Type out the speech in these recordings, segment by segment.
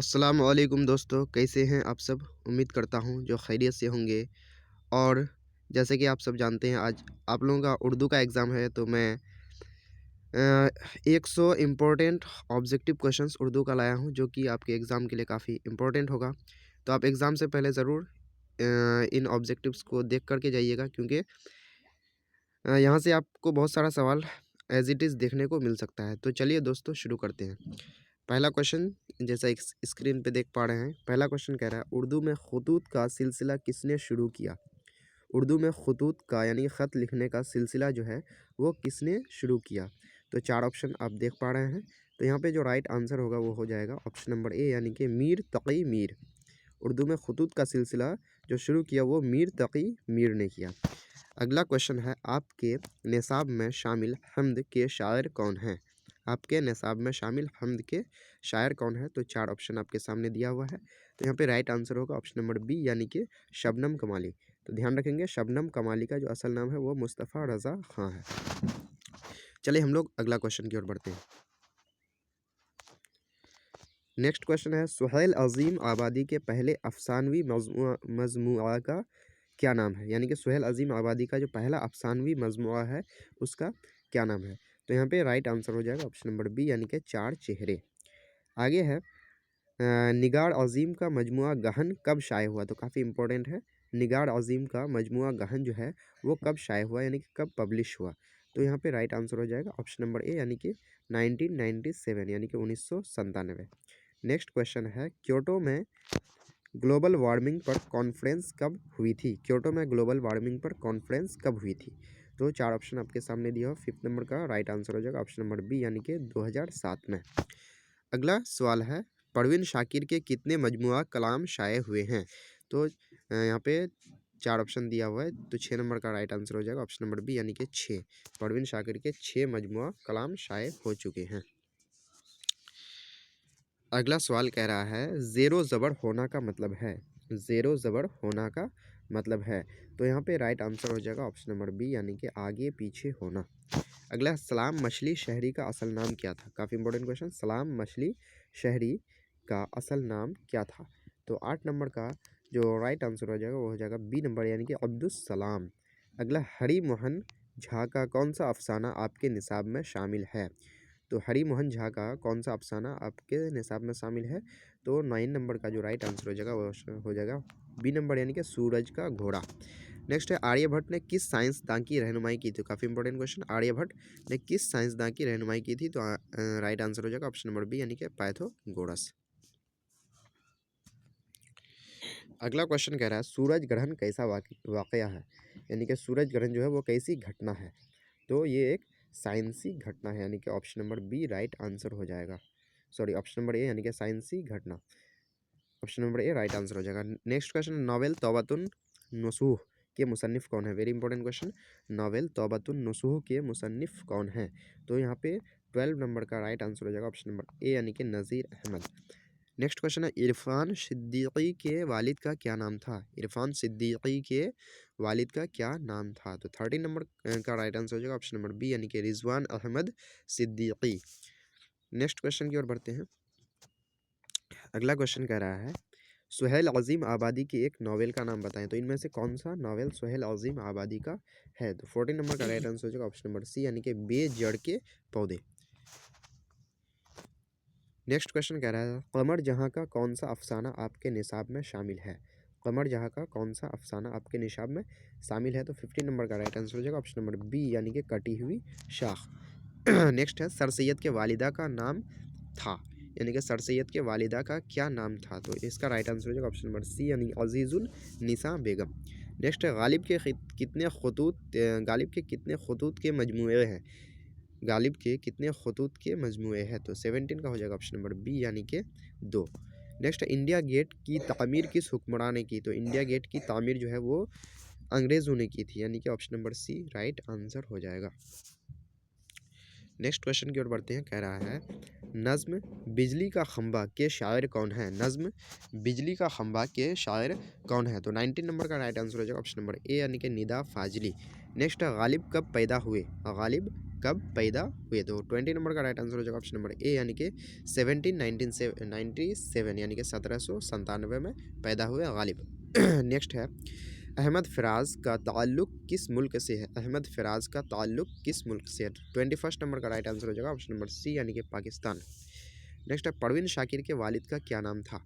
अस्सलाम वालेकुम दोस्तों, कैसे हैं आप सब? उम्मीद करता हूँ जो खैरियत से होंगे। और जैसे कि आप सब जानते हैं, आज आप लोगों का उर्दू का एग्ज़ाम है, तो मैं 100 इम्पोर्टेंट ऑब्जेक्टिव क्वेश्चंस उर्दू का लाया हूँ, जो कि आपके एग्ज़ाम के लिए काफ़ी इम्पोर्टेंट होगा। तो आप एग्ज़ाम से पहले ज़रूर इन ऑब्जेक्टिव्स को देख कर के जाइएगा, क्योंकि यहाँ से आपको बहुत सारा सवाल एज़ इट इज़ देखने को मिल सकता है। तो चलिए दोस्तों, शुरू करते हैं। पहला क्वेश्चन, जैसा एक स्क्रीन पे देख पा रहे हैं, पहला क्वेश्चन कह रहा है, उर्दू में खतूत का सिलसिला किसने शुरू किया? उर्दू में खतूत का यानी ख़त लिखने का सिलसिला जो है वो किसने शुरू किया? तो 4 ऑप्शन आप देख पा रहे हैं। तो यहाँ पे जो राइट आंसर होगा वो हो जाएगा ऑप्शन नंबर ए, यानी कि मीर तक़ी मीर। उर्दू में खतूत का सिलसिला जो शुरू किया वो मीर तक़ी मीर ने किया। अगला क्वेश्चन है, आपके निसाब में शामिल हम्द के शायर कौन हैं? आपके निसाब में शामिल हम्द के शायर कौन है? तो 4 ऑप्शन आपके सामने दिया हुआ है। तो यहाँ पे राइट आंसर होगा ऑप्शन नंबर बी, यानी कि शबनम कमाली। तो ध्यान रखेंगे, शबनम कमाली का जो असल नाम है वो मुस्तफ़ा रज़ा ख़ां है। चलिए हम लोग अगला क्वेश्चन की ओर बढ़ते हैं। नेक्स्ट क्वेश्चन है, सुहैल अज़ीम आबादी के पहले अफ़सानवी मजमुआ का क्या नाम है? यानी कि सुहैल अज़ीम आबादी का जो पहला अफ़सानवी मजमुआ है उसका क्या नाम है? तो यहाँ पे राइट आंसर हो जाएगा ऑप्शन नंबर बी, यानी कि 4 चेहरे। आगे है, निगार अज़ीम का मजमुआ गहन कब शाये हुआ? तो काफ़ी इंपॉर्टेंट है। निगार अज़ीम का मजमुआ गहन जो है वो कब शाये हुआ, यानी कि कब पब्लिश हुआ? तो यहाँ पे राइट आंसर हो जाएगा ऑप्शन नंबर ए, यानी कि 1997, यानी कि 1997। नेक्स्ट क्वेश्चन है, क्योटो में ग्लोबल वार्मिंग पर कॉन्फ्रेंस कब हुई थी? क्योटो में ग्लोबल वार्मिंग पर कॉन्फ्रेंस कब हुई थी? तो 4 ऑप्शन आपके सामने दिया हो। 5th नंबर का राइट आंसर हो जाएगा ऑप्शन नंबर बी, यानी कि 2007 में। अगला सवाल है, परवीन शाकिर के कितने मजमुआ कलाम शाये हुए हैं? तो यहाँ पे 4 ऑप्शन दिया हुआ है। तो 6 नंबर का राइट आंसर हो जाएगा ऑप्शन नंबर बी, यानी कि 6। परवीन शाकिर के 6 मजमुआ कलाम शाये हो चुके हैं। अगला सवाल कह रहा है, ज़ेरो ज़बर होना का मतलब है? ज़ेरो ज़बर होना का मतलब है। तो यहाँ पे राइट आंसर हो जाएगा ऑप्शन नंबर बी, यानी कि आगे पीछे होना। अगला, सलाम मछली शहरी का असल नाम क्या था? काफ़ी इंपॉर्टेंट क्वेश्चन। सलाम मछली शहरी का असल नाम क्या था? तो 8 नंबर का जो राइट आंसर हो जाएगा वो हो जाएगा बी नंबर, यानी कि अब्दुस सलाम। अगला, हरि मोहन झा का कौन सा अफसाना आपके निसाब में शामिल है? तो हरि मोहन झा का कौन सा अफसाना आपके निसाब में शामिल है? तो 9 नंबर का जो राइट आंसर हो जाएगा वो हो जाएगा बी नंबर, यानी कि सूरज का घोड़ा। नेक्स्ट है, आर्यभट्ट ने किस साइंसदान की रहनुमाई की थी? काफ़ी इंपॉर्टेंट क्वेश्चन। आर्यभट्ट ने किस साइंसदान की रहनुमाई की थी? तो राइट आंसर हो जाएगा ऑप्शन नंबर बी, यानी कि पाइथागोरस। अगला क्वेश्चन कह रहा है, सूरज ग्रहण कैसा वाकया है? यानी कि सूरज ग्रहण जो है वो कैसी घटना है? तो ये एक साइंसी घटना है, यानी कि option number B right answer हो जाएगा। सॉरी, ऑप्शन नंबर ए, यानी कि साइंसी घटना। ऑप्शन नंबर ए राइट आंसर हो जाएगा। नेक्स्ट क्वेश्चन, नावल तौबतुन नसूह के मुसन्निफ कौन है? Very important question. नावल तौबतुन नसूह के मुसन्निफ कौन है? तो यहाँ पे 12 नंबर का राइट आंसर हो जाएगा ऑप्शन नंबर ए, यानी कि नज़ीर अहमद। नेक्स्ट क्वेश्चन है, इरफान सिद्दीकी के वालिद का क्या नाम था? इरफान सिद्दीकी के वालिद का क्या नाम था? तो 13 नंबर का राइट आंसर हो जाएगा ऑप्शन नंबर बी, यानी कि रिजवान अहमद सिद्दीकी। नेक्स्ट क्वेश्चन की ओर बढ़ते हैं। अगला क्वेश्चन कह रहा है, सुहैल अज़ीम आबादी की एक नावल का नाम बताएं। तो इनमें से कौन सा नावल सुहैल अज़ीम आबादी का है? तो 14 नंबर का राइट आंसर हो जाएगा ऑप्शन नंबर सी, यानी कि बेजड़ के पौधे। नेक्स्ट क्वेश्चन कह रहा है, कमर जहाँ का कौन सा अफसाना आपके निसाब में शामिल है? कमर जहाँ का कौन सा अफसाना आपके निसाब में शामिल है? तो 15 नंबर का राइट आंसर हो जाएगा ऑप्शन नंबर बी, यानी कि कटी हुई शाख। नेक्स्ट है, सर सैयद के वालिदा का नाम था, यानी कि सर सैयद के वालिदा का क्या नाम था? तो इसका राइट आंसर हो जाएगा ऑप्शन नंबर सी, यानी अजीज़ुल निसा बेगम। नेक्स्ट है, गालिब के कितने खतूत के मजमूए हैं? गालिब के कितने खतूत के मजमूए हैं? तो 17 का हो जाएगा ऑप्शन नंबर बी, यानी कि 2। नेक्स्ट, इंडिया गेट की तामीर किस हुक्मरान ने की? तो इंडिया गेट की तामीर जो है वो अंग्रेज़ों ने की थी, यानी कि option number C right answer हो जाएगा। नेक्स्ट क्वेश्चन की ओर बढ़ते हैं। कह रहा है नज़्म बिजली का खंबा के शायर कौन है? नज़्म बिजली का खंबा के शायर कौन है? तो 19 नंबर का राइट आंसर हो जाएगा ऑप्शन नंबर ए यानी कि निदा फाजली। नेक्स्ट है गालिब कब पैदा हुए? गालिब कब पैदा हुए? तो 20 नंबर का राइट आंसर हो जाएगा ऑप्शन नंबर ए यानी कि 1797 यानी कि 1797 में पैदा हुए गालिब। नेक्स्ट है अहमद फराज का ताल्लुक किस मुल्क से है? अहमद फराज का ताल्लुक किस मुल्क से है? 21 नंबर का राइट आंसर हो जाएगा ऑप्शन नंबर सी यानी कि पाकिस्तान। नेक्स्ट है परवीन शाकिर के वालिद का क्या नाम था?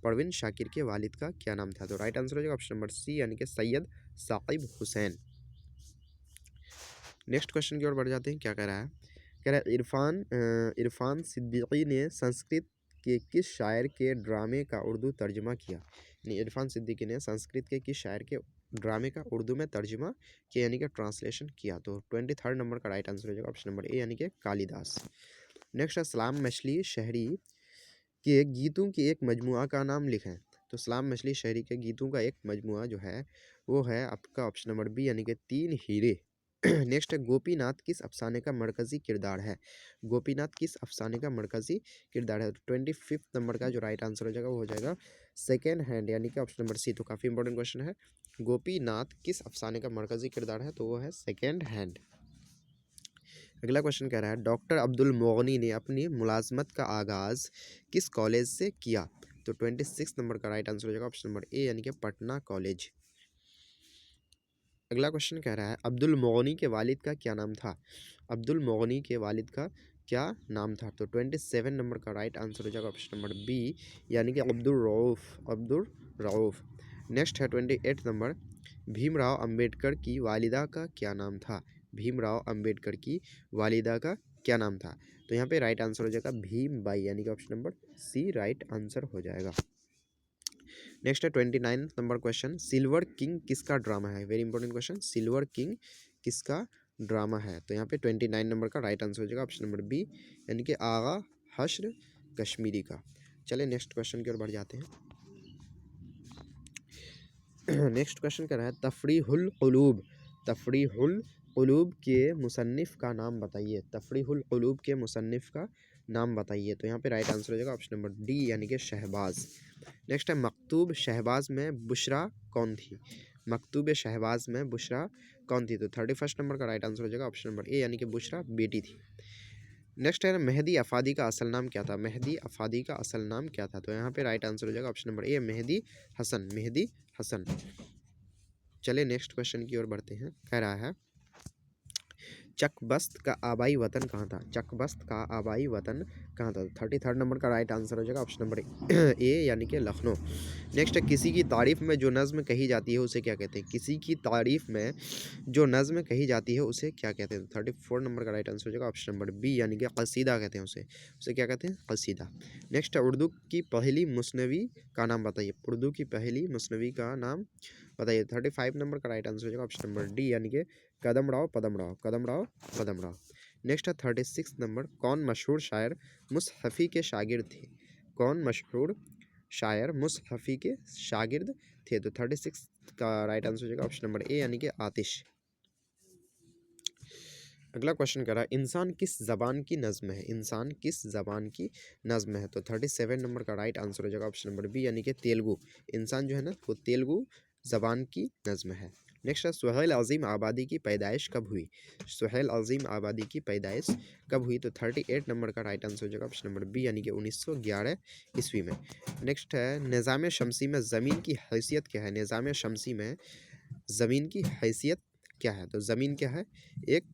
परवीन शाकिर के वालिद का क्या नाम था? तो राइट आंसर हो जाएगा ऑप्शन नंबर सी यानी कि सैयद साकिब हुसैन। नेक्स्ट क्वेश्चन की ओर बढ़ जाते हैं। क्या कह रहा है? कह रहा है इरफान सिद्दीकी ने संस्कृत के किस शायर के ड्रामे का उर्दू तर्जुमा किया? यानी इरफान सिद्दीकी ने संस्कृत के किस शायर के ड्रामे का उर्दू में तर्जुमा किया यानी कि ट्रांसलेशन किया? तो 23 नंबर का राइट आंसर हो जाएगा ऑप्शन नंबर ए यानी कि कालिदास। नेक्स्ट है सलाम मछली शहरी के गीतों की एक मजमुआ का नाम लिखें। तो सलाम मछली शहरी के गीतों का एक मजमुआ जो है वो है आपका ऑप्शन नंबर बी यानी कि 3 हीरे। नेक्स्ट है गोपीनाथ किस अफसाने का मरकजी किरदार है? गोपीनाथ किस अफसाने का मरकजी किरदार है? 25 नंबर का जो राइट आंसर हो जाएगा वो हो जाएगा सेकेंड हैंड यानी कि ऑप्शन नंबर सी। तो काफ़ी इंपॉर्टेंट क्वेश्चन है। गोपीनाथ किस अफसाने का मरकजी किरदार है? तो वो है सेकेंड हैंड। अगला क्वेश्चन कह रहा है डॉक्टर अब्दुल मोगनी ने अपनी मुलाजमत का आगाज़ किस कॉलेज से किया? तो 26 नंबर का राइट आंसर हो जाएगा ऑप्शन नंबर ए यानी कि पटना कॉलेज। अगला क्वेश्चन कह रहा है अब्दुल मोगनी के वालिद का क्या नाम था? अब्दुल मोगनी के वालिद का क्या नाम था? तो 27 नंबर का राइट आंसर हो जाएगा ऑप्शन नंबर बी यानी कि अब्दुल रऊफ़। अब्दुल रऊफ़। नेक्स्ट है 28 नंबर भीमराव अंबेडकर की वालिदा का क्या नाम था? भीमराव अंबेडकर की वालिदा का क्या नाम था? तो यहाँ पे राइट आंसर हो जाएगा भीम बाई यानी कि option number C right answer हो जाएगा। नेक्स्ट है 29 नंबर क्वेश्चन सिल्वर किंग किसका ड्रामा है? Very important question. Silver King किसका ड्रामा है? तो यहाँ पे 29 नंबर का राइट आंसर हो जाएगा ऑप्शन नंबर बी यानी कि आगा हश्र कश्मीरी का। चलिए नेक्स्ट क्वेश्चन की ओर बढ़ जाते हैं। नेक्स्ट क्वेश्चन कर रहा है तफरीहुल कुलूब। तफरीहुल कुलूब के मुसन्निफ़ का नाम बताइए। तफरीहुल कुलूब के मुसन्निफ़ का नाम बताइए। तो यहाँ पे राइट आंसर हो जाएगा ऑप्शन नंबर डी यानी कि शहबाज। नेक्स्ट है मकतूब शहबाज में बुशरा कौन थी? मकतूब शहबाज में बुशरा कौन थी? तो 31 नंबर का राइट आंसर हो जाएगा ऑप्शन नंबर ए यानी कि बुशरा बेटी थी। नेक्स्ट है मेहदी अफादी का असल नाम क्या था? मेहदी अफादी का असल नाम क्या था? तो यहाँ पे राइट आंसर हो जाएगा option number A Mehdi Hasan. Mehdi Hasan. चलिए नेक्स्ट क्वेश्चन की ओर बढ़ते हैं। कह रहा है चकबस्त का आबाई वतन कहाँ था? चकबस्त का आबाई वतन कहाँ था? 33 नंबर का राइट आंसर हो जाएगा ऑप्शन नंबर ए यानी कि लखनऊ। नेक्स्ट है किसी की तारीफ में जो नज़्म कही जाती है उसे क्या कहते हैं? किसी की तारीफ में जो नज़्म कही जाती है उसे क्या कहते हैं? 34 नंबर का राइट आंसर हो जाएगा ऑप्शन नंबर बी यानी कि कसीदा कहते हैं उसे। उसे क्या कहते हैं? कसीदा। नेक्स्ट है उर्दू की पहली मुस्नवी का नाम बताइए। उर्दू की पहली मुस्नवी का नाम बताइए। 35 नंबर का राइट आंसर हो जाएगा ऑप्शन नंबर डी यानी कि कदम राव पदम राव। कदम राव पदम राव। नेक्स्ट है 36 नंबर कौन मशहूर शायर मुसहफ़ी के शागिर्द थे? कौन मशहूर शायर मुसहफ़ी के शागिर्द थे? तो 36 का राइट आंसर हो जाएगा ऑप्शन नंबर ए यानी कि आतिश। अगला क्वेश्चन कर रहा है इंसान किस ज़बान की नज़्म है? इंसान किस ज़बान की नज़्म है? तो 37 नंबर का राइट आंसर हो जाएगा ऑप्शन नंबर बी यानी कि तेलुगु। इंसान जो है ना वो तेलुगु ज़बान की नज़्म है। नेक्स्ट है सुहेल अज़ीम आबादी की पैदाइश कब हुई? सुहेल अज़ीम आबादी की पैदाइश कब हुई? तो 38 नंबर का राइट आंसर हो जाएगा ऑप्शन नंबर बी यानी कि 1911 ईस्वी में। नेक्स्ट है निज़ाम शमसी में ज़मीन की हैसियत क्या है? निज़ाम शमसी में ज़मीन की हैसियत क्या है? तो ज़मीन क्या है? एक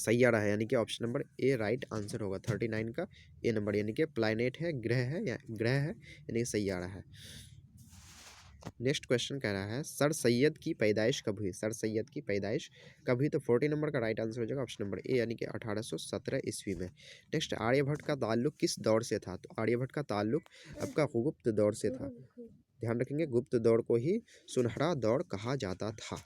सैयारा है यानी कि ऑप्शन नंबर ए राइट आंसर होगा। 39 का ए नंबर यानी कि प्लैनेट है, ग्रह है या ग्रह है यानी कि सैयारा है। नेक्स्ट क्वेश्चन कह रहा है सर सैयद की पैदाइश कब हुई? सर सैयद की पैदाइश कब हुई? तो 40 नंबर का राइट आंसर हो जाएगा ऑप्शन नंबर ए यानी कि 1817 ईस्वी में। नेक्स्ट आर्यभट्ट का ताल्लुक किस दौर से था? तो आर्यभट्ट का ताल्लुक आपका गुप्त दौर से था। ध्यान रखेंगे गुप्त दौर को ही सुनहरा दौर कहा जाता था।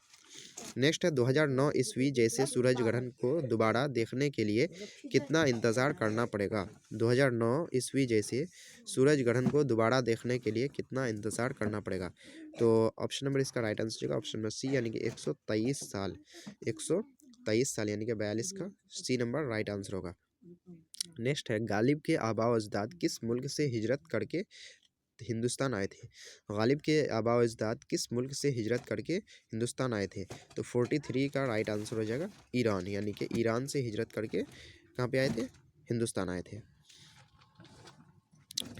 नेक्स्ट है 2009 ईस्वी जैसे सूरज ग्रहण को दोबारा देखने के लिए कितना इंतज़ार करना पड़ेगा? 2009 ईस्वी जैसे सूरज ग्रहण को दोबारा देखने के लिए कितना इंतज़ार करना पड़ेगा? तो ऑप्शन नंबर इसका राइट आंसर होगा ऑप्शन नंबर सी यानी कि 123 साल। 123 23 साल यानी कि 42 का सी नंबर राइट आंसर होगा। नेक्स्ट है गालिब के आबा अजदाद किस मुल्क से हिजरत करके हिंदुस्तान आए थे। गालिब के आबा अजदाद किस मुल्क से हिजरत करके हिंदुस्तान आए थे। तो 43 का राइट आंसर हो जाएगा ईरान, यानी कि ईरान से हिजरत करके कहाँ पे आए थे, हिंदुस्तान आए थे।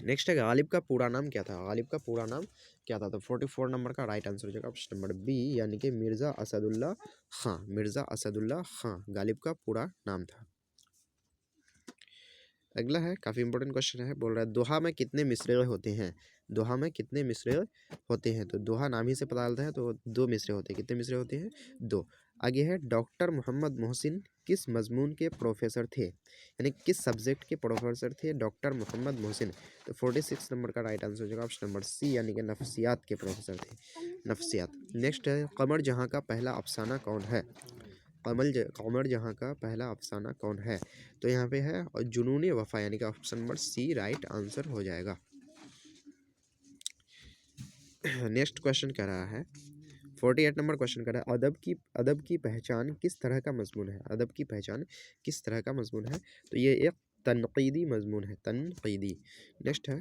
नेक्स्ट है गालिब का पूरा नाम क्या था। गालिब का पूरा नाम क्या था। तो 44 नंबर का राइट आंसर हो जाएगा ऑप्शन नंबर बी, यानी कि मिर्ज़ा असदुल्ला खां। मिर्ज़ा असदुल्ला खां गालिब का पूरा नाम था। अगला है काफ़ी इंपॉर्टेंट क्वेश्चन है, बोल रहा है दोहा में कितने मिसरे होते हैं। दोहा में कितने मिसरे होते हैं। तो दोहा नाम ही से पता चलता है, तो 2 मिसरे होते हैं। कितने मिसरे होते हैं, 2। आगे है डॉक्टर मोहम्मद मोहसिन किस मजमून के प्रोफेसर थे, यानी किस सब्जेक्ट के प्रोफेसर थे डॉक्टर मोहम्मद मोहसिन। तो 46 नंबर का राइट आंसर हो जाएगा ऑप्शन नंबर सी, यानी कि नफ्सियात के प्रोफेसर थे, नफ्सियात। नेक्स्ट है कमर जहाँ का पहला अफसाना कौन है। कमर जहाँ का पहला अफसाना कौन है। तो यहाँ पे है जुनून वफा, यानी कि option number C right answer हो जाएगा। नेक्स्ट क्वेश्चन कह रहा है 48 नंबर क्वेश्चन कह रहा है अदब की पहचान किस तरह का मजमून है। अदब की पहचान किस तरह का मजमून है। तो ये एक तनकीदी मजमून है, तनकीदी। नेक्स्ट है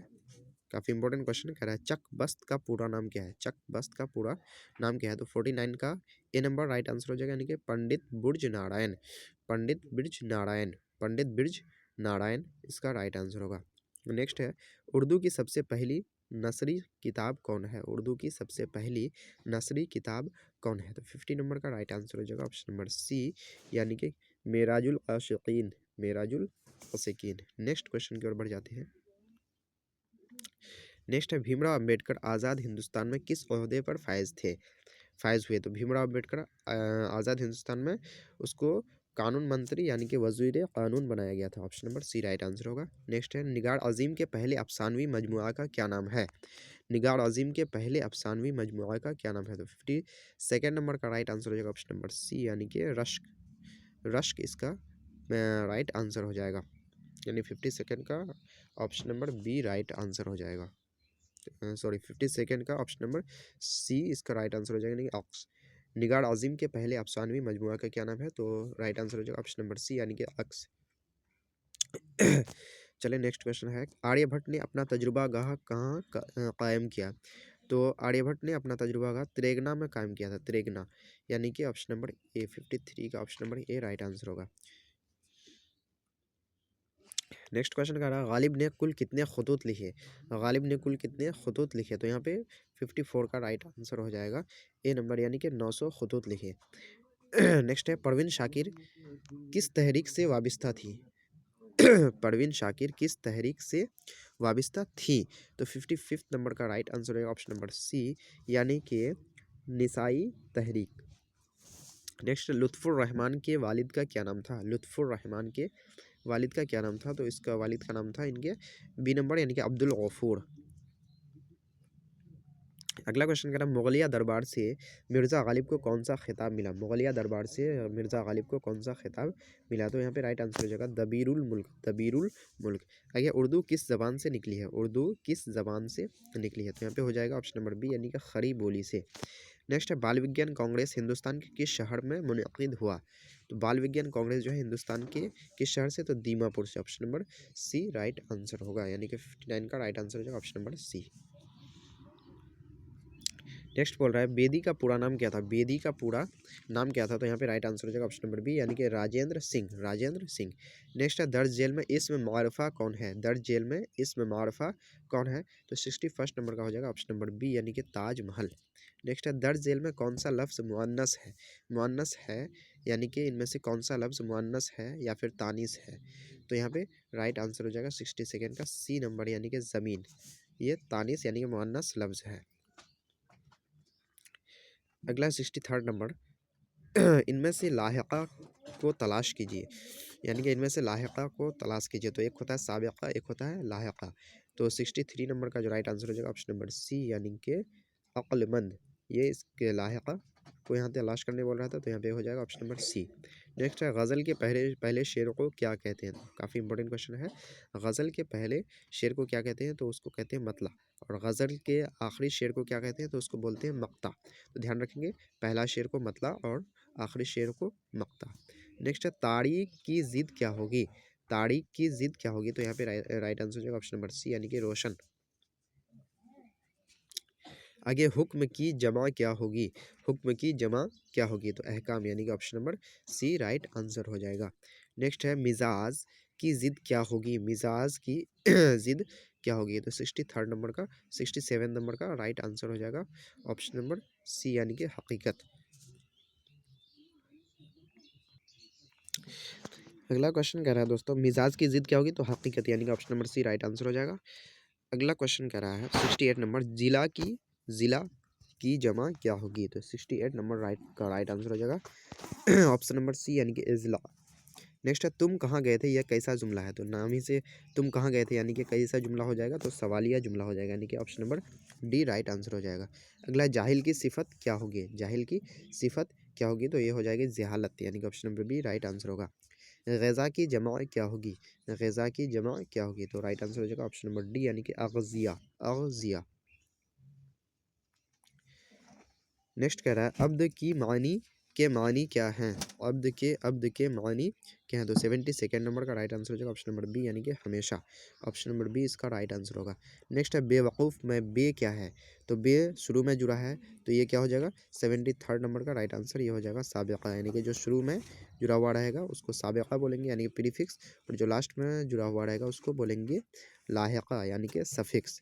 काफ़ी इंपॉर्टेंट क्वेश्चन कह रहा है चक बस्त का पूरा नाम क्या है। चक बस्त का पूरा नाम क्या है। तो 49 का ए नंबर राइट आंसर हो जाएगा, यानी कि पंडित बुर्ज नारायण। पंडित बिरज नारायण, पंडित बिरज नारायण इसका राइट आंसर होगा। नेक्स्ट है उर्दू की सबसे पहली नसरी किताब कौन है। उर्दू की सबसे पहली नसरी किताब कौन है। तो 50 नंबर का राइट आंसर हो जाएगा ऑप्शन नंबर सी, यानी कि मेराजुल आशिकीन, मेराजुल आशिकीन। नेक्स्ट क्वेश्चन की ओर बढ़ जाते हैं। नेक्स्ट है भीमराव अंबेडकर आज़ाद हिंदुस्तान में किस ओहदे पर फायज हुए। तो भीमराव अंबेडकर आज़ाद हिंदुस्तान में उसको कानून मंत्री, यानी कि वज़ीर कानून बनाया गया था। Option number C right answer होगा। नेक्स्ट है निगार अज़ीम के पहले अफसानवी मजमुआ का क्या नाम है। निगार अज़ीम के पहले अफसानवी मजमुआ का क्या नाम है। तो 52 नंबर का राइट आंसर हो जाएगा ऑप्शन नंबर सी, यानी कि रश्क। रश्क इसका राइट आंसर हो जाएगा, यानी 52 का option number B right answer हो जाएगा। सॉरी 52 का ऑप्शन नंबर सी इसका राइट आंसर हो जाएगा, यानी अक्स। निगार अज़ीम के पहले अफसानवी मजमुआ का क्या नाम है। तो राइट आंसर हो जाएगा ऑप्शन नंबर सी, यानी कि अक्स। चलिए नेक्स्ट क्वेश्चन है आर्यभट्ट ने अपना तजुर्बा गाह कहाँ कायम किया। तो आर्यभट्ट ने अपना तजुर्बा गाह त्रेगना में कायम किया था, त्रेगना, यानी कि ऑप्शन नंबर ए। 53 का ऑप्शन नंबर ए राइट आंसर होगा। नेक्स्ट क्वेश्चन कह रहा है गालिब ने कुल कितने खतूत लिखे। गालिब ने कुल कितने खतूत लिखे। तो यहाँ पे 54 का राइट आंसर हो जाएगा ए नंबर, यानी कि 900 खतूत लिखे। नेक्स्ट है परवीन शाकिर किस तहरीक से वाबस्ता थी। परवीन शाकिर किस तहरीक से वाबस्ता थी। तो 55 नंबर का राइट आंसर है ऑप्शन नंबर सी, यानी कि निसाई तहरीक। नेक्स्ट लुत्फुर रहमान के वालिद का क्या नाम था। लुत्फुर रहमान के वालिद का क्या नाम था। तो इसका वालिद का नाम था इनके बी नंबर, यानी कि अब्दुल गफूर। अगला क्वेश्चन कह रहा है मुगलिया दरबार से मिर्ज़ा गालिब को कौन सा खिताब मिला। मुगलिया दरबार से मिर्ज़ा गालिब को कौन सा खिताब मिला। तो यहाँ पे राइट आंसर हो जाएगा दबीरुल मुल्क, दबीरुल मुल्क। आगे उर्दू किस ज़बान से निकली है। उर्दू किस ज़बान से निकली है। तो यहाँ पे हो जाएगा ऑप्शन नंबर बी, यानी कि खरी बोली से। नेक्स्ट है बाल विज्ञान कांग्रेस हिंदुस्तान के किस शहर में मुनक़िद हुआ। तो बाल विज्ञान कांग्रेस जो है हिंदुस्तान के किस शहर से। तो दीमापुर से। Option number C right answer होगा, यानी कि 59 का राइट आंसर हो जाएगा ऑप्शन नंबर सी। नेक्स्ट बोल रहा है बेदी का पूरा नाम क्या था। बेदी का पूरा नाम क्या था। तो यहाँ पे राइट आंसर हो जाएगा ऑप्शन नंबर बी, यानी कि राजेंद्र सिंह, राजेंद्र सिंह। नेक्स्ट है दर्ज जेल में इस्म मारफा कौन है। दर्ज जेल में इस्म मारफा कौन है। तो 61 नंबर का हो जाएगा ऑप्शन नंबर बी, यानी कि ताजमहल। नेक्स्ट है दर्ज जेल में कौन सा लफ्ज़ मुअन्नस है। मुअन्नस है, यानी कि इनमें से कौन सा लफ्ज़ मुअन्नस है या फिर तानीस है। तो यहाँ पे राइट आंसर हो जाएगा 62 का सी नंबर, यानी कि ज़मीन। ये तानीस यानी कि मुअन्नस लफ्ज़ है। अगला 63 नंबर इनमें से लाहिक़ा को तलाश कीजिए, यानी कि इनमें से लाहिक़ा को तलाश कीजिए। तो एक होता है साबिक़ा, एक होता है लाहिक़ा। तो 63 नंबर का जो राइट आंसर हो जाएगा ऑप्शन नंबर सी, यानी कि अक्लमंद। ये इसके लाहिक़ा को यहाँ तलाश करने बोल रहा था, तो यहाँ पे हो जाएगा ऑप्शन नंबर सी। नेक्स्ट है गज़ल के पहले पहले शेर को क्या कहते हैं। काफ़ी इंपॉर्टेंट क्वेश्चन है। गज़ल के पहले शेर को क्या कहते हैं। तो उसको कहते हैं मतला। और गज़ल के आखिरी शेर को क्या कहते हैं। तो उसको बोलते हैं मक्ता। तो ध्यान रखेंगे, पहला शेर को मतला और आखिरी शेर को मक्ता। नेक्स्ट है तारीख की ज़िद क्या होगी, तारीख की ज़िद क्या होगी, तो यहाँ पे राइट आंसर हो जाएगा ऑप्शन नंबर सी यानी कि रोशन। आगे हुक्म की जमा क्या होगी, हुक्म की जमा क्या होगी, तो अहकाम यानी कि option number C right answer हो जाएगा। नेक्स्ट है मिजाज की ज़िद क्या होगी, मिजाज की ज़िद क्या होगी, तो 63 नंबर का 67 नंबर का राइट आंसर हो जाएगा ऑप्शन नंबर सी यानी कि हकीकत। अगला क्वेश्चन कह रहा है दोस्तों मिजाज की ज़िद क्या होगी, तो हकीकत यानी कि option number C right answer हो जाएगा। अगला क्वेश्चन कह रहा है 68 नंबर जिला की जमा क्या होगी, तो 68 नंबर राइट आंसर हो जाएगा ऑप्शन नंबर सी यानी कि इजला। नेक्स्ट है तुम कहाँ गए थे, यह कैसा जुमला है, तो नाम ही से तुम कहाँ गए थे यानी कि कैसा जुमला हो जाएगा, तो सवालिया जुमला हो जाएगा यानी कि option number D right answer हो जाएगा। अगला जाहिल की सिफत क्या होगी, जाहिल की सिफत क्या होगी, तो ये हो जाएगी जहालत यानी कि option number B right answer होगा। गज़ा की जमा क्या होगी, गज़ा की जमा क्या होगी, तो राइट आंसर हो जाएगा ऑप्शन नंबर डी यानी कि अग़ज़िया, अग़ज़िया। नेक्स्ट कह रहा है अब्द क्या हैं, अब्द के मानी क्या हैं, तो 72 नंबर का राइट आंसर हो जाएगा ऑप्शन नंबर बी यानी कि हमेशा, ऑप्शन नंबर बी इसका राइट आंसर होगा। नेक्स्ट है बेवकूफ़ में बे क्या है, तो बे शुरू में जुड़ा है, तो ये क्या हो जाएगा 73 नंबर का राइट आंसर ये हो जाएगा साबिक़ा यानी कि जो शुरू में जुड़ा हुआ रहेगा उसको साबिक़ा बोलेंगे यानी कि प्रीफिक्स, और जो लास्ट में जुड़ा हुआ रहेगा उसको बोलेंगे लाहिक़ा यानी कि सफिक्स।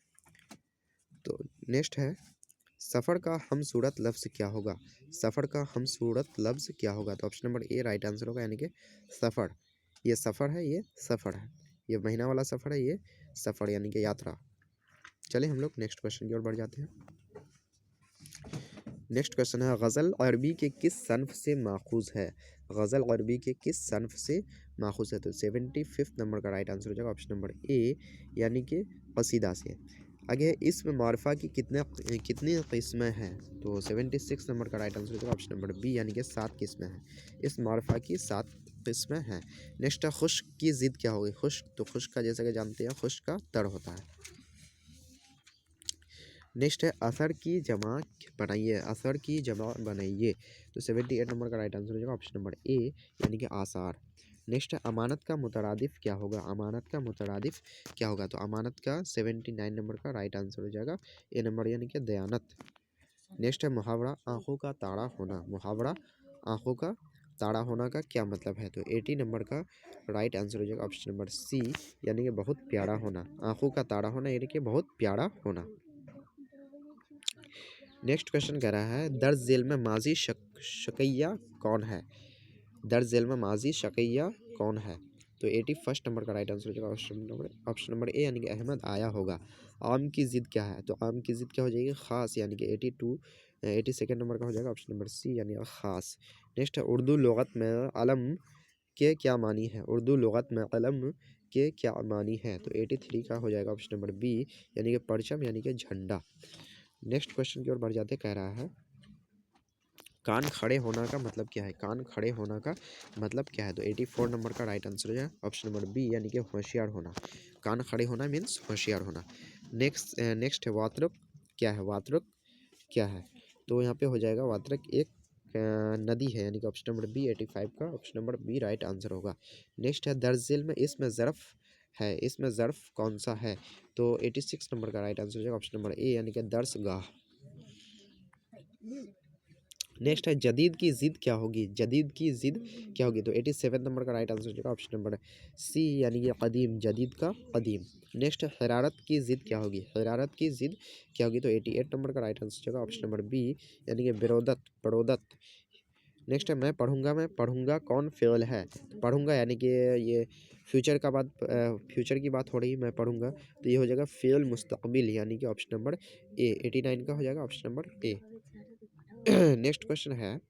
तो नेक्स्ट है सफ़र का हमसूरत लफ्ज़ क्या होगा, सफ़र का हमसूरत लफ्ज़ क्या होगा, तो ऑप्शन नंबर ए राइट आंसर होगा यानी कि सफ़र। ये सफ़र है, ये सफ़र है, ये महीना वाला सफ़र है, ये सफ़र यानी कि यात्रा। चलिए हम लोग नेक्स्ट क्वेश्चन की ओर बढ़ जाते हैं। नेक्स्ट क्वेश्चन है गज़ल अरबी के किस सन्फ़ से माखूज़ है, गज़ल अरबी के किस सन्फ़ से माखूज़ है, तो 75 नंबर का राइट आंसर हो जाएगा ऑप्शन नंबर ए यानी कि कसीदा से। आगे इस्म मारफा की कितनी किस्में हैं, तो 76 नंबर का राइट आंसर हो जाएगा ऑप्शन नंबर बी यानी कि 7 किस्में हैं, इस्म मारफा की 7 किस्में हैं। नेक्स्ट है खुश्क की ज़िद क्या होगी, खुश्क, तो खुश्क का जैसा कि जानते हैं खुश्क का तड़ होता है। नेक्स्ट है असर की जमा बनाइए, असर की जमा बनाइए, तो 78 नंबर का राइट आंसर हो जाएगा ऑप्शन नंबर ए यानी कि आसार। नेक्स्ट है अमानत का मुतरादिफ क्या होगा, अमानत का मुतरादिफ क्या होगा, तो अमानत का 79 नंबर का राइट आंसर हो जाएगा ए नंबर यानी कि दयानत। नेक्स्ट है मुहावरा आँखों का ताड़ा होना, मुहावरा आँखों का ताड़ा होना का क्या मतलब है, तो 80 नंबर का राइट आंसर हो जाएगा ऑप्शन नंबर सी यानी कि बहुत प्यारा होना, आँखों का ताड़ा होना यानी कि बहुत प्यारा होना। नेक्स्ट क्वेश्चन कह रहा है दर्ज झेल में माजी शक़ैया कौन है, दर्ज झेल में माजी शक़ैया कौन है, तो 81 नंबर का राइट आंसर हो जाएगा ऑप्शन नंबर ए यानी कि अहमद आया होगा। आम की ज़िद क्या है, तो आम की ज़िद क्या हो जाएगी ख़ास यानी कि 82 नंबर का हो जाएगा ऑप्शन नंबर सी यानी ख़ास। नेक्स्ट है उर्दू लुग़त में अलम के क्या मानी है, उर्दू लुग़त में अलम के क्या मानी है, तो 83 का हो जाएगा ऑप्शन नंबर बी यानी कि परचम यानी कि झंडा। नेक्स्ट क्वेश्चन की ओर बढ़ जाते कह रहा है कान खड़े होना का मतलब क्या है, कान खड़े होना का मतलब क्या है, तो 84 नंबर का राइट आंसर हो जाए ऑप्शन नंबर बी यानी कि होशियार होना, कान खड़े होना मीन्स होशियार होना। नेक्स्ट है वातरुक क्या है, वातरुक क्या है, तो यहाँ पे हो जाएगा वातरक एक नदी है यानी कि ऑप्शन नंबर बी 85 का option number B right answer होगा। नेक्स्ट है दर्ज झेल में इसमें ज़र्फ़ है, इसमें ज़र्फ़ कौन सा है, तो 86 नंबर का राइट आंसर हो जाएगा ऑप्शन नंबर ए यानी कि दर्सगाह। नेक्स्ट है जदीद की ज़िद क्या होगी, जदीद की ज़िद क्या होगी, तो 87 नंबर का राइट आंसर हो जाएगा ऑप्शन नंबर सी यानी कि कदीम, जदीद का कदीम। नेक्स्ट है हरारत की ज़िद क्या होगी, हरारत की ज़िद क्या होगी, तो 88 नंबर का राइट आंसर हो जाएगा ऑप्शन नंबर बी यानी कि बिरोदत, बड़ोदत। नेक्स्ट है मैं पढ़ूंगा कौन फ़ेल है, तो पढ़ूंगा यानी कि ये फ्यूचर की बात हो रही है, मैं पढ़ूंगा, तो ये हो जाएगा फ़ेल मुस्तक़बिल यानी कि ऑप्शन नंबर ए 89 का हो जाएगा ऑप्शन नंबर ए। नेक्स्ट क्वेश्चन है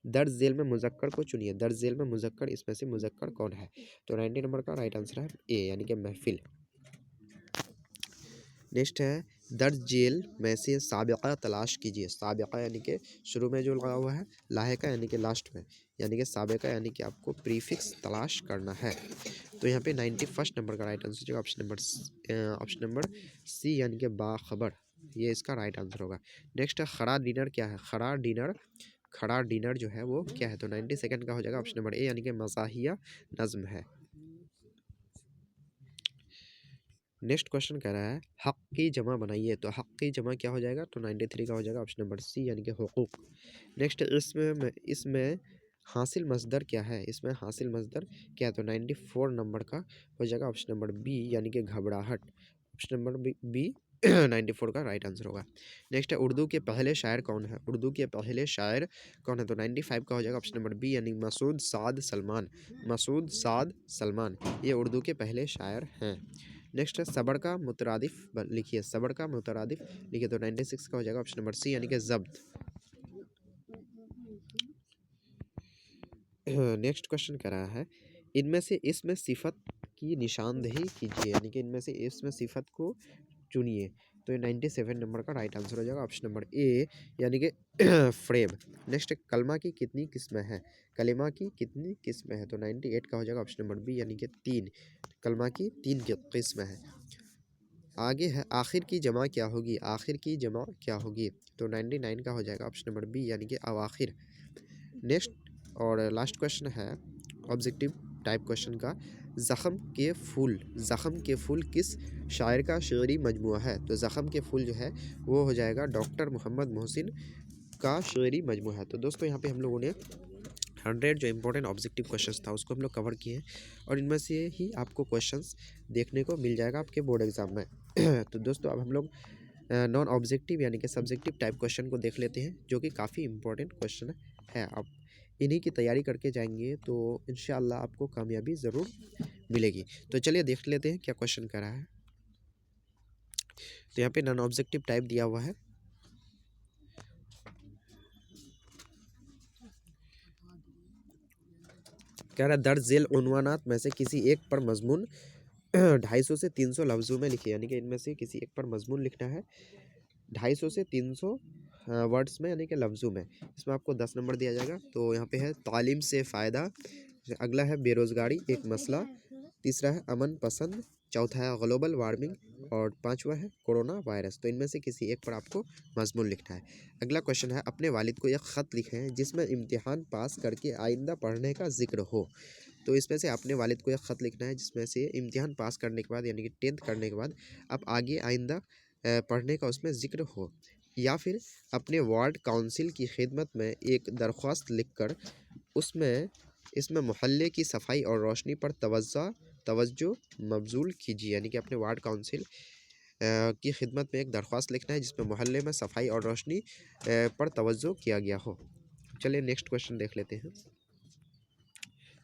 दर्ज झेल में मुज़क्कर को चुनिए, दर्ज झेल में मुज़क्कर इसमें से मुज़क्कर कौन है, तो 90 नंबर का राइट आंसर है ए यानी कि महफिल। नेक्स्ट है दर्ज झेल में से साबिक़ा तलाश कीजिए, साबिक़ा यानी कि शुरू में जो लगा हुआ है, लाहिक़ा यानी कि लास्ट में, यानी कि साबिक़ा यानी कि आपको प्रीफिक्स तलाश करना है, तो यहाँ पे 91 नंबर का राइट आंसर जो ऑप्शन नंबर सी यानी कि बाखबर, ये इसका राइट आंसर होगा। नेक्स्ट है खरा डिनर क्या है, खरा डिनर खड़ा डिनर जो है वो क्या है? तो 92 का हो जाएगा ऑप्शन नंबर ए, यानी कि मज़ाहिया नज़्म है। नेक्स्ट क्वेश्चन कह रहा है हक़ की जमा बनाइए, तो हक़ की जमा क्या हो जाएगा? तो 93 का हो जाएगा ऑप्शन नंबर सी, यानी कि हुकूक। नेक्स्ट इसमें हासिल मसदर क्या है? इसमें हासिल मसदर क्या है? तो 94 नंबर का हो जाएगा ऑप्शन नंबर बी, यानी कि घबराहट। ऑप्शन नंबर बी 94 का राइट आंसर होगा। नेक्स्ट है उर्दू के पहले शायर कौन है? उर्दू के पहले शायर कौन है? तो 95 का हो जाएगा ऑप्शन नंबर बी, यानी मसूद साद सलमान। मसूद साद सलमान ये उर्दू के पहले शायर हैं। नेक्स्ट है सबर का मुतरादिफ लिखिए, सबर का मुतरादिफ लिखिए, तो 96 का हो जाएगा ऑप्शन नंबर सी, यानी कि ज़ब्त। नेक्स्ट क्वेश्चन कह रहा है इनमें से इसमें सिफत की निशानदेही कीजिए, यानी कि इनमें से इसमें सिफत को चुनिए, तो ये 97 नंबर का राइट आंसर हो जाएगा ऑप्शन नंबर ए, यानी कि फ्रेम। नेक्स्ट कलमा की कितनी किस्में हैं? कलिमा की कितनी किस्में हैं? तो 98 का हो जाएगा ऑप्शन नंबर बी, यानी कि 3। कलमा की 3 किस्में हैं। आगे है आखिर की जमा क्या होगी? आखिर की जमा क्या होगी? तो 99 का हो जाएगा ऑप्शन नंबर बी, यानी कि अवाखिर। नेक्स्ट और लास्ट क्वेश्चन है ऑब्जेक्टिव टाइप क्वेश्चन का, ज़ख़म के फूल किस शायर का शेरी मजमूआ है? तो ज़ख़म के फूल जो है वो हो जाएगा डॉक्टर मोहम्मद मोहसिन का शेरी मजमूआ है। तो दोस्तों यहाँ पे हम लोगों ने 100 जो इंपॉर्टेंट ऑब्जेक्टिव क्वेश्चंस था उसको हम लोग कवर किए हैं, और इनमें से ही आपको क्वेश्चंस देखने को मिल जाएगा आपके बोर्ड एग्जाम में। तो दोस्तों अब हम लोग नॉन ऑब्जेक्टिव यानी कि सब्जेक्टिव टाइप क्वेश्चन को देख लेते हैं, जो कि काफ़ी इंपॉर्टेंट क्वेश्चन है। आप इन्हीं की तैयारी करके जाएंगे तो इंशाल्लाह आपको कामयाबी ज़रूर मिलेगी। तो चलिए देख लेते हैं क्या क्वेश्चन कर रहा है। तो यहाँ पे नॉन ऑब्जेक्टिव टाइप दिया हुआ है। कह रहा है दर्ज झेल उन्वानात में से किसी एक पर मजमून 250 से 300 लफ्ज़ों में लिखिए, यानी कि इनमें से किसी एक पर मजमून लिखना है 250 से 300 वर्ड्स में, यानी कि लफ्ज़ों में। इसमें आपको 10 नंबर दिया जाएगा। तो यहाँ पे है तालीम से फ़ायदा, अगला है बेरोज़गारी एक मसला, तीसरा है अमन पसंद, चौथा है ग्लोबल वार्मिंग, और पांचवा है कोरोना वायरस। तो इनमें से किसी एक पर आपको मजमून लिखना है। अगला क्वेश्चन है अपने वालिद को एक ख़त लिखें जिसमें इम्तिहान पास करके आइंदा पढ़ने का जिक्र हो। तो इसमें से अपने वालिद को एक ख़त लिखना है जिसमें से इम्तिहान पास करने के बाद, यानी कि 10th करने के बाद आप आगे आइंदा पढ़ने का उसमें ज़िक्र हो, या फिर अपने वार्ड काउंसिल की खिदमत में एक दरख्वास्त लिखकर उसमें इसमें मोहल्ले की सफाई और रोशनी पर तवज्जो मबजूल कीजिए, यानी कि अपने वार्ड काउंसिल की खिदमत में एक दरख्वास्त लिखना है जिसमें मोहल्ले में सफाई और रोशनी पर तवज्जो किया गया हो। चलिए नेक्स्ट क्वेश्चन देख लेते हैं।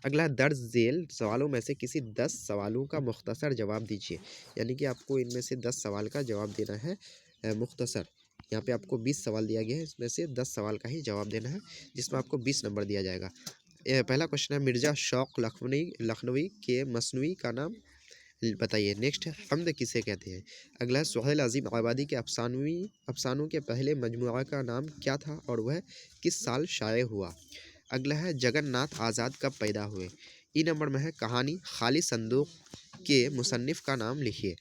अगला है दर्ज झेल सवालों में से किसी 10 सवालों का मुख्तसर जवाब दीजिए, यानी कि आपको इनमें से 10 सवाल का जवाब देना है मुख्तसर। यहाँ पे आपको 20 सवाल दिया गया है, इसमें से 10 सवाल का ही जवाब देना है जिसमें आपको 20 नंबर दिया जाएगा। पहला क्वेश्चन है मिर्ज़ा शौक लखनवी के मसनवी का नाम बताइए। नेक्स्ट है हम्द किसे कहते हैं? अगला है सुहेल अजीम आबादी के अफसानों के पहले मजमुआ का नाम क्या था और वह किस साल शाये हुआ? अगला है जगन्नाथ आज़ाद कब पैदा हुए? ई नंबर में है कहानी खाली संदूक के मुसन्निफ़ का नाम लिखिए।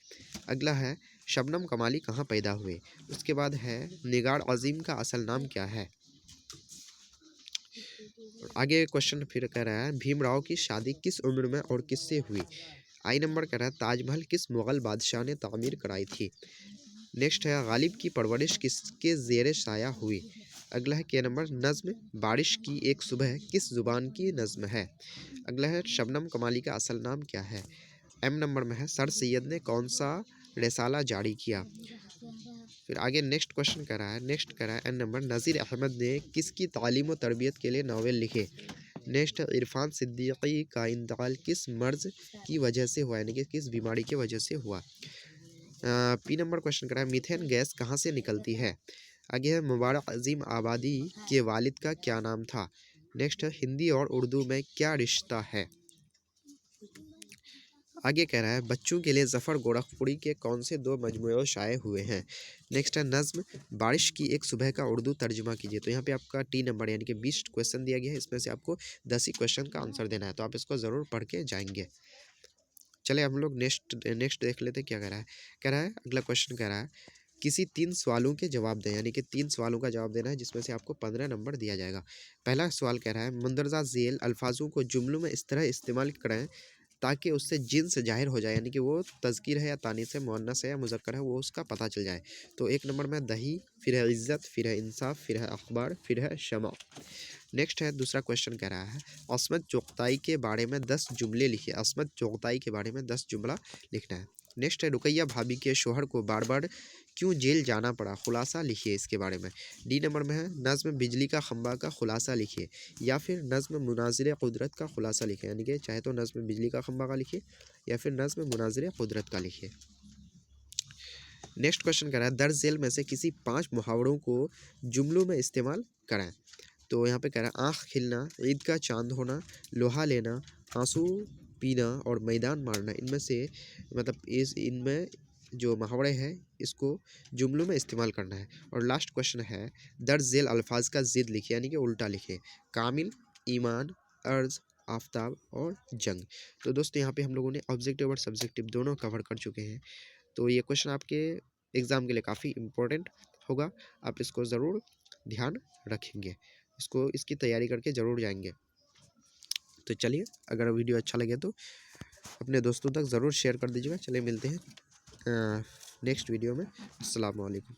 अगला है शबनम कमाली कहाँ पैदा हुए? उसके बाद है निगार अजीम का असल नाम क्या है? आगे क्वेश्चन फिर कह रहा है भीमराव की शादी किस उम्र में और किससे हुई? आई नंबर कह रहा है ताजमहल किस मुग़ल बादशाह ने तामीर कराई थी? नेक्स्ट है गालिब की परवरिश किसके ज़ेर साया हुई? अगला है के नंबर नज़्म बारिश की एक सुबह किस ज़ुबान की नज़्म है? अगला है शबनम कमाली का असल नाम क्या है? एम नंबर में है सर सैयद ने कौन सा रिसाला जारी किया? फिर आगे नेक्स्ट क्वेश्चन कर रहा है, नेक्स्ट कर रहा है एन नंबर नज़ीर अहमद ने किसकी तालीम व तरबियत के लिए नावल लिखे? नेक्स्ट इरफान सिद्दीकी का इंतकाल किस मर्ज़ की वजह से हुआ, यानी कि किस बीमारी की वजह से हुआ? पी नंबर क्वेश्चन कर रहा है मीथेन गैस कहाँ से निकलती है? आगे है मुबारक अजीम आबादी के वालिद का क्या नाम था? नेक्स्ट है हिंदी और उर्दू में क्या रिश्ता है? आगे कह रहा है बच्चों के लिए ज़फ़र गोरखपुरी के कौन से 2 मजमूए शाये हुए हैं? नेक्स्ट है नज़्म बारिश की एक सुबह का उर्दू तर्जुमा कीजिए। तो यहाँ पे आपका टी नंबर यानी कि 20 क्वेश्चन दिया गया है, इसमें से आपको 10 ही क्वेश्चन का आंसर देना है, तो आप इसको ज़रूर पढ़ के जाएंगे। चले हम लोग नेक्स्ट देख लेते हैं क्या कह रहा है। कह रहा है अगला क्वेश्चन कह रहा है किसी 3 सवालों के जवाब दें, यानी कि 3 सवालों का जवाब देना है जिसमें से आपको 15 नंबर दिया जाएगा। पहला सवाल कह रहा है मंदरजा झेल अल्फाजों को जुमलों में इस तरह इस्तेमाल करें ताकि उससे जिन्स ज़ाहिर हो जाए, यानी कि वो तज़कीर है या तानीस है, मुअन्नस है या मुज़क्कर है, वो उसका पता चल जाए। तो 1 नंबर में दही, फिर है इज़्ज़त, फिर है इंसाफ, फिर है अखबार, फिर है शमा। नेक्स्ट है दूसरा क्वेश्चन कह रहा है अस्मत चुगताई के बारे में 10 जुमले लिखिए। अस्मत चुगताई के बारे में 10 जुमला लिखना है। नेक्स्ट है रुकैया भाभी के शौहर को बार बार क्यों जेल जाना पड़ा, खुलासा लिखिए इसके बारे में। डी नंबर में है नज़्म बिजली का खंबा का खुलासा लिखिए, या फिर नज़्म मुनाजिर कुदरत का खुलासा लिखिए, यानी कि चाहे तो नज़्म बिजली का खंबा का लिखिए या फिर नज़्म मुनाजिर कुदरत का लिखिए। नेक्स्ट क्वेश्चन कह रहा है दर्ज झेल में से किसी 5 मुहावरों को जुमलों में इस्तेमाल करें। तो यहाँ पे कह रहा है आँख खिलना, ईद का चांद होना, लोहा लेना, आंसू पीना और मैदान मारना, इनमें से मतलब इनमें जो मुहावरे हैं इसको जुमलों में इस्तेमाल करना है। और लास्ट क्वेश्चन है दर्ज झेल अल्फाज का ज़िद लिखिए, यानी कि उल्टा लिखिए। कामिल, ईमान, अर्ज, आफताब और जंग। तो दोस्तों यहाँ पे हम लोगों ने ऑब्जेक्टिव और सब्जेक्टिव दोनों कवर कर चुके हैं। तो ये क्वेश्चन आपके एग्ज़ाम के लिए काफ़ी इम्पोर्टेंट होगा, आप इसको ज़रूर ध्यान रखेंगे, इसको इसकी तैयारी करके ज़रूर जाएंगे। तो चलिए, अगर वीडियो अच्छा लगे तो अपने दोस्तों तक ज़रूर शेयर कर दीजिएगा। चलिए मिलते हैं नेक्स्ट वीडियो में। अस्सलाम वालेकुम।